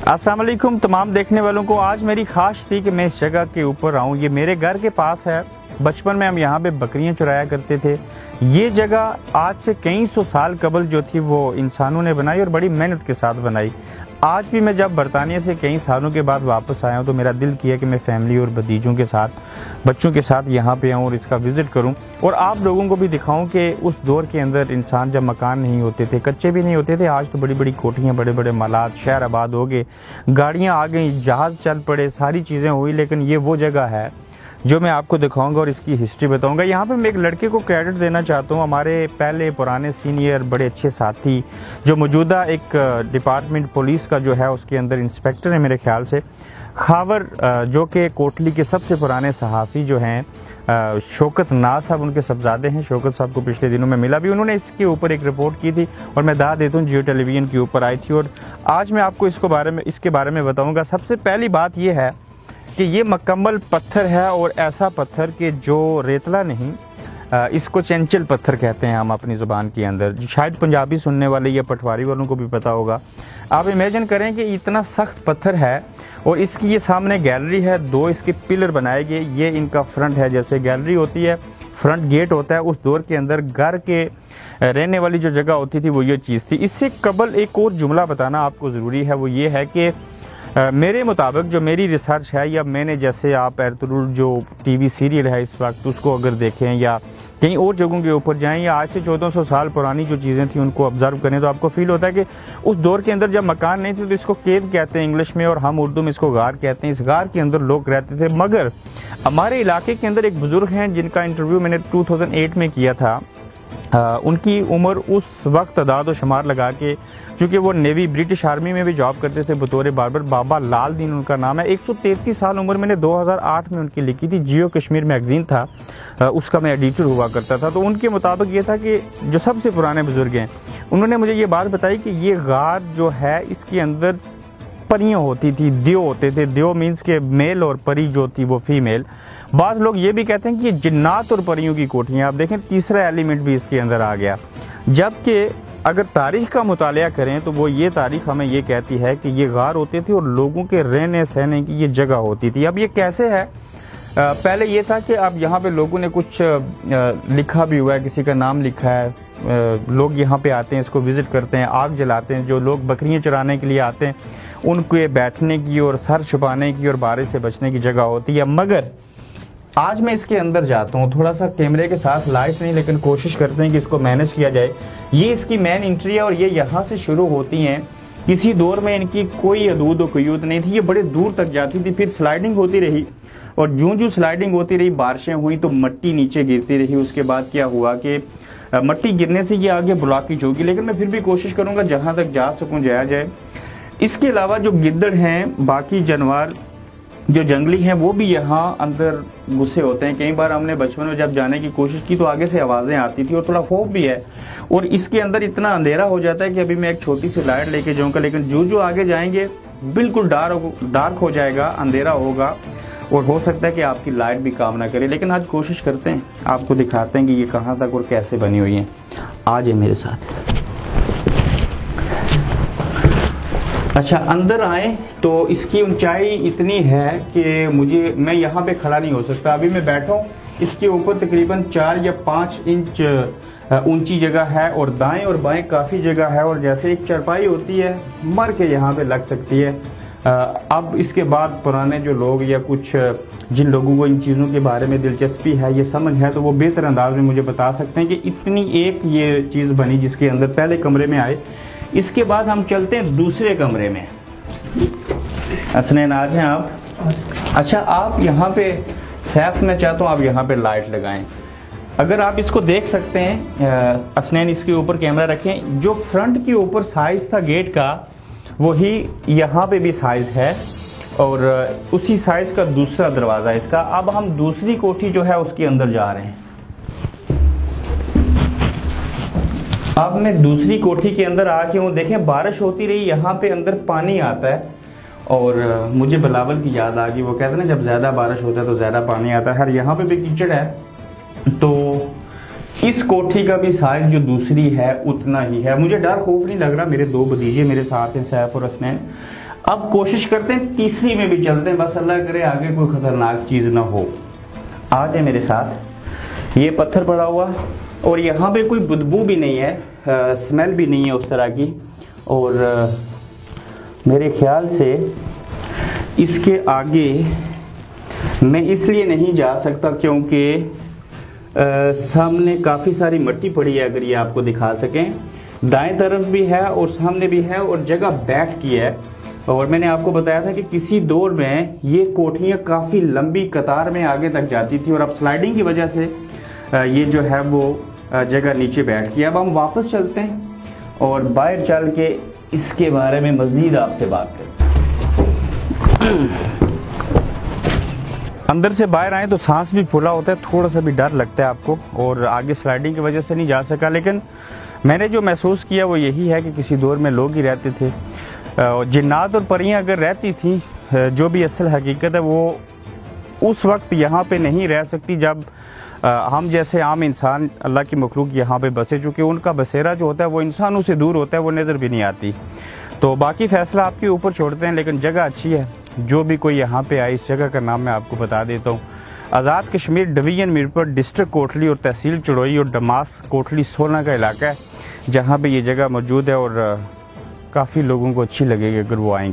अस्सलाम वालेकुम तमाम देखने वालों को। आज मेरी ख्वाहिश थी कि मैं इस जगह के ऊपर आऊँ। ये मेरे घर के पास है। बचपन में हम यहाँ पे बकरियाँ चुराया करते थे। ये जगह आज से कई सौ साल कबल जो थी वो इंसानों ने बनाई और बड़ी मेहनत के साथ बनाई। आज भी मैं जब बरतानिया से कई सालों के बाद वापस आया हूँ तो मेरा दिल किया कि मैं फैमिली और भतीजों के साथ, बच्चों के साथ यहाँ पे आऊँ और इसका विज़िट करूँ और आप लोगों को भी दिखाऊँ कि उस दौर के अंदर इंसान जब मकान नहीं होते थे, कच्चे भी नहीं होते थे, आज तो बड़ी बड़ी कोठियाँ, बड़े बड़े मालात, शहर आबाद हो गए, गाड़ियाँ आ गई, जहाज़ चल पड़े, सारी चीज़ें हुई। लेकिन ये वो जगह है जो मैं आपको दिखाऊंगा और इसकी हिस्ट्री बताऊंगा। यहाँ पे मैं एक लड़के को क्रेडिट देना चाहता हूँ, हमारे पहले पुराने सीनियर बड़े अच्छे साथी, जो मौजूदा एक डिपार्टमेंट पुलिस का जो है उसके अंदर इंस्पेक्टर है मेरे ख्याल से, खावर, जो कि कोटली के सबसे पुराने सहाफ़ी जो हैं शौकत नाज साहब, उनके सबजादे हैं। शौकत साहब को पिछले दिनों में मिला भी, उन्होंने इसके ऊपर एक रिपोर्ट की थी और मैं दाद देता हूँ जियो टेलीविज़न के ऊपर आई थी और आज मैं आपको इसके बारे में बताऊँगा। सबसे पहली बात यह है कि ये मुकम्मल पत्थर है और ऐसा पत्थर कि जो रेतला नहीं, इसको चंचल पत्थर कहते हैं हम अपनी ज़ुबान के अंदर। शायद पंजाबी सुनने वाले या पटवारी वालों को भी पता होगा। आप इमेजिन करें कि इतना सख्त पत्थर है और इसकी ये सामने गैलरी है, दो इसके पिलर बनाए गए, ये इनका फ्रंट है। जैसे गैलरी होती है, फ्रंट गेट होता है, उस दौर के अंदर घर के रहने वाली जो जगह होती थी वो ये चीज़ थी। इससे कबल एक और जुमला बताना आपको ज़रूरी है, वो ये है कि मेरे मुताबिक जो मेरी रिसर्च है, या मैंने, जैसे आप एर्तुगरुल जो टीवी सीरियल है इस वक्त उसको अगर देखें या कहीं और जगहों के ऊपर जाएं या आज से 1400 साल पुरानी जो चीज़ें थी उनको ऑब्जर्व करें तो आपको फील होता है कि उस दौर के अंदर जब मकान नहीं थे तो इसको केव कहते हैं इंग्लिश में और हम उर्दू में इसको गार कहते हैं। इस गार के अंदर लोग रहते थे। मगर हमारे इलाके के अंदर एक बुज़ुर्ग हैं जिनका इंटरव्यू मैंने 2008 में किया था। उनकी उम्र उस वक्त अदाद व शुमार लगा के, चूँकि वो नेवी ब्रिटिश आर्मी में भी जॉब करते थे बतौर बार्बर, बाबा लाल दीन उनका नाम है। 133 साल उम्र मैंने 2008 में उनकी लिखी थी, जियो कश्मीर मैगजीन था, उसका मैं एडिटर हुआ करता था। तो उनके मुताबिक ये था कि जो सबसे पुराने बुजुर्ग हैं उन्होंने मुझे ये बात बताई कि ये गार जो है इसके अंदर परियाँ होती थी, देव होते थे। देव मीन्स के मेल और परी जो थी वो फीमेल। बाज़ लोग ये भी कहते हैं कि जिन्नात और परियों की कोठियाँ। आप देखें तीसरा एलिमेंट भी इसके अंदर आ गया। जबकि अगर तारीख का मुतालिया करें तो वो ये तारीख हमें ये कहती है कि ये गार होते थे और लोगों के रहने सहने की ये जगह होती थी। अब ये कैसे है, पहले ये था कि अब यहाँ पे लोगों ने कुछ लिखा भी हुआ है, किसी का नाम लिखा है, लोग यहाँ पे आते हैं, इसको विज़िट करते हैं, आग जलाते हैं। जो लोग बकरियाँ चराने के लिए आते हैं उनके बैठने की और सर छुपाने की और बारिश से बचने की जगह होती है। मगर आज मैं इसके अंदर जाता हूँ, थोड़ा सा कैमरे के साथ लाइट नहीं, लेकिन कोशिश करते हैं कि इसको मैनेज किया जाए। ये इसकी मेन एंट्री है और ये यहाँ से शुरू होती हैं। किसी दौर में इनकी कोई हदूद व क़ुयूद नहीं थी, ये बड़े दूर तक जाती थी। फिर स्लाइडिंग होती रही और जूं जूं स्लाइडिंग होती रही, बारिशें हुई तो मिट्टी नीचे गिरती रही। उसके बाद क्या हुआ कि मिट्टी गिरने से ये आगे ब्लॉकेज होगी, लेकिन मैं फिर भी कोशिश करूँगा जहाँ तक जा सकूँ जाया जाए। इसके अलावा जो गिद्दड़ हैं, बाकी जानवर जो जंगली हैं, वो भी यहाँ अंदर घुसे होते हैं। कई बार हमने बचपन में जब जाने की कोशिश की तो आगे से आवाज़ें आती थी और थोड़ा खौफ भी है। और इसके अंदर इतना अंधेरा हो जाता है कि अभी मैं एक छोटी सी लाइट लेके जाऊँगा, लेकिन जो आगे जाएंगे बिल्कुल डार्क हो जाएगा, अंधेरा होगा और हो सकता है कि आपकी लाइट भी काम ना करे। लेकिन आज कोशिश करते हैं, आपको दिखाते हैं कि ये कहाँ तक और कैसे बनी हुई है। आ जाए मेरे साथ। अच्छा, अंदर आए तो इसकी ऊंचाई इतनी है कि मैं यहाँ पे खड़ा नहीं हो सकता। अभी मैं बैठा हूँ, इसके ऊपर तकरीबन 4 या 5 इंच ऊंची जगह है और दाएं और बाएं काफ़ी जगह है और जैसे एक चारपाई होती है मर के यहाँ पे लग सकती है। अब इसके बाद पुराने जो लोग या कुछ जिन लोगों को इन चीज़ों के बारे में दिलचस्पी है, ये समझ है, तो वो बेहतर अंदाज में मुझे बता सकते हैं कि इतनी एक ये चीज़ बनी जिसके अंदर पहले कमरे में आए। इसके बाद हम चलते हैं दूसरे कमरे में। हसनैन, आज हैं आप? अच्छा, आप यहाँ पे सैफ, मैं चाहता हूँ आप यहाँ पे लाइट लगाएं। अगर आप इसको देख सकते हैं, हसनैन इसके ऊपर कैमरा रखें। जो फ्रंट के ऊपर साइज़ था गेट का, वही यहाँ पे भी साइज़ है और उसी साइज़ का दूसरा दरवाज़ा है इसका। अब हम दूसरी कोठी जो है उसके अंदर जा रहे हैं। अब मैं दूसरी कोठी के अंदर आ गया हूँ। देखें, बारिश होती रही, यहाँ पे अंदर पानी आता है और मुझे बिलावल की याद आ गई। वो कहते हैं ना, जब ज़्यादा बारिश होता है तो ज़्यादा पानी आता है। हर यहाँ पे भी कीचड़ है। तो इस कोठी का भी साइज जो दूसरी है उतना ही है। मुझे डर खौफ नहीं लग रहा, मेरे 2 भतीजे मेरे साथ हैं, सैफ और हसनैन। अब कोशिश करते हैं तीसरी में भी चलते हैं, बस अल्लाह करे आगे कोई खतरनाक चीज़ ना हो। आ जाए मेरे साथ। ये पत्थर पड़ा हुआ और यहाँ पे कोई बदबू भी नहीं है, स्मेल भी नहीं है उस तरह की। और मेरे ख्याल से इसके आगे मैं इसलिए नहीं जा सकता क्योंकि सामने काफ़ी सारी मिट्टी पड़ी है। अगर ये आपको दिखा सकें, दाएं तरफ भी है और सामने भी है और जगह बैठ की है। और मैंने आपको बताया था कि किसी दौर में ये कोठियाँ काफ़ी लंबी कतार में आगे तक जाती थी और अब स्लाइडिंग की वजह से ये जो है वो जगह नीचे बैठ गई। अब हम वापस चलते हैं और बाहर चल के इसके बारे में मज़ीद आपसे बात करते हैं। अंदर से बाहर आए तो सांस भी फूला होता है, थोड़ा सा भी डर लगता है आपको। और आगे स्लाइडिंग की वजह से नहीं जा सका, लेकिन मैंने जो महसूस किया वो यही है कि किसी दौर में लोग ही रहते थे। जिन्नात और परियां अगर रहती थी, जो भी असल हकीकत है वो उस वक्त यहाँ पे नहीं रह सकती जब हम जैसे आम इंसान अल्लाह की मखलूक यहाँ पे बसे, चूँकि उनका बसेरा जो होता है वो इंसानों से दूर होता है, वो नज़र भी नहीं आती। तो बाकी फ़ैसला आपके ऊपर छोड़ते हैं, लेकिन जगह अच्छी है। जो भी कोई यहाँ पे आए, इस जगह का नाम मैं आपको बता देता हूँ। आज़ाद कश्मीर डिवीज़न मीरपुर, डिस्ट्रिक्ट कोटली और तहसील चड़ोई और डमास कोटली 16 का इलाका है जहाँ पे ये जगह मौजूद है। और काफ़ी लोगों को अच्छी लगेगी अगर वो आएंगे।